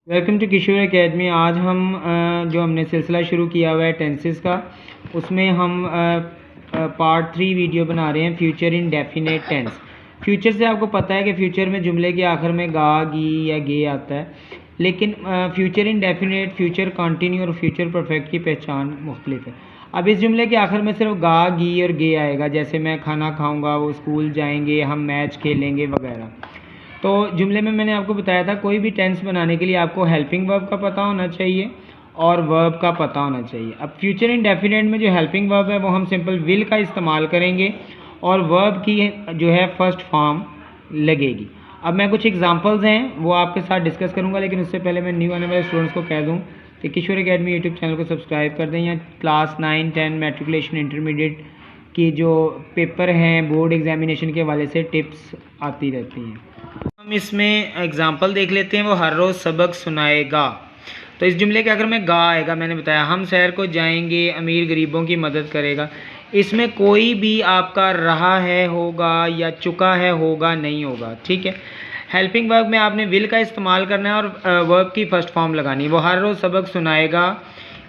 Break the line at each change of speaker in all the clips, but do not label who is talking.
Welcome to Kishore academy. आज हम जो हमने सिलसिला शुरू किया हुआ है टेंसेस का, उसमें हम पार्ट 3 वीडियो बना रहे हैं, future indefinite tense. Future से आपको पता है कि फ्यूचर में जुमले के आखिर में गा, गी या गे आता है, लेकिन future in definite, future continue और फ्यूचर परफेक्ट की पहचान मुख्तलिफ है। अब इस जुमले के आखिर में सिर्फ गा, गी और गे आएगा, जैसे मैं खाना खाऊँगा, वो स्कूल जाएंगे, हम मैच खेलेंगे वगैरह। तो जुमले में मैंने आपको बताया था कोई भी टेंस बनाने के लिए आपको हेल्पिंग वर्ब का पता होना चाहिए और वर्ब का पता होना चाहिए। अब फ्यूचर इंडेफिनिट में जो हेल्पिंग वर्ब है वो हम सिंपल विल का इस्तेमाल करेंगे और वर्ब की जो है फर्स्ट फॉर्म लगेगी। अब मैं कुछ एग्जांपल्स हैं वो आपके साथ डिस्कस करूंगा, लेकिन उससे पहले मैं न्यू आने वाले स्टूडेंट्स को कह दूं कि किशोर एकेडमी यूट्यूब चैनल को सब्सक्राइब कर दें। या क्लास 9, 10 मैट्रिकुलेशन इंटरमीडिएट की जो पेपर हैं बोर्ड एग्जामिनेशन के हवाले से टिप्स आती रहती हैं। हम इसमें एग्जांपल देख लेते हैं। वो हर रोज़ सबक सुनाएगा, तो इस जुमले के अगर में गा आएगा, मैंने बताया हम शहर को जाएंगे, अमीर गरीबों की मदद करेगा। इसमें कोई भी आपका रहा है होगा या चुका है होगा नहीं होगा, ठीक है। हेल्पिंग वर्ब में आपने विल का इस्तेमाल करना है और वर्ब की फर्स्ट फॉर्म लगानी है। वो हर रोज़ सबक सुनाएगा,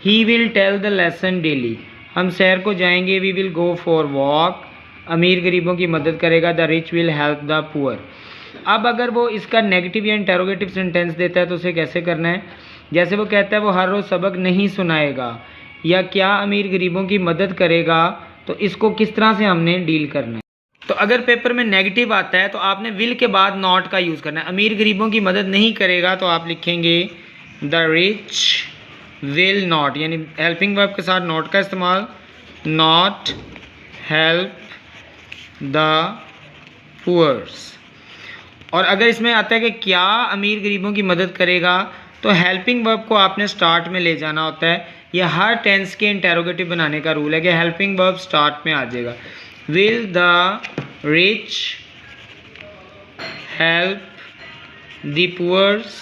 he will tell the lesson daily. हम शहर को जाएंगे, we will go for walk. अमीर गरीबों की मदद करेगा, the rich will help the poor. अब अगर वो इसका नेगेटिव या इंटेरोगेटिव सेंटेंस देता है तो उसे कैसे करना है। जैसे वो कहता है वो हर रोज़ सबक नहीं सुनाएगा या क्या अमीर गरीबों की मदद करेगा, तो इसको किस तरह से हमने डील करना है। तो अगर पेपर में नेगेटिव आता है तो आपने विल के बाद नॉट का यूज़ करना है। अमीर गरीबों की मदद नहीं करेगा तो आप लिखेंगे द रिच विल नॉट, यानी हेल्पिंग वर्ब के साथ नॉट का इस्तेमाल, नॉट हेल्प द पुअर्स। और अगर इसमें आता है कि क्या अमीर गरीबों की मदद करेगा, तो हेल्पिंग वर्ब को आपने स्टार्ट में ले जाना होता है। यह हर टेंस के इंटेरोगेटिव बनाने का रूल है कि हेल्पिंग वर्ब स्टार्ट में आ जाएगा। Will the rich help the poors,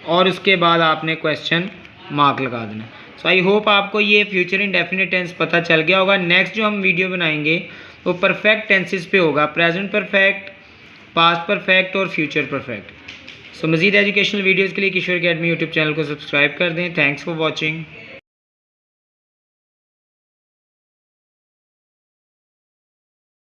और उसके बाद आपने क्वेश्चन मार्क लगा देना। सो आई होप आपको ये फ्यूचर इंडेफिनिट टेंस पता चल गया होगा। नेक्स्ट जो हम वीडियो बनाएंगे वो परफेक्ट टेंसेस पे होगा, प्रेजेंट परफेक्ट, पास्ट परफेक्ट और फ्यूचर परफेक्ट। सो मज़ीद एजुकेशनल वीडियोज़ के लिए किशोर एकेडमी यूट्यूब चैनल को सब्सक्राइब कर दें। Thanks for watching.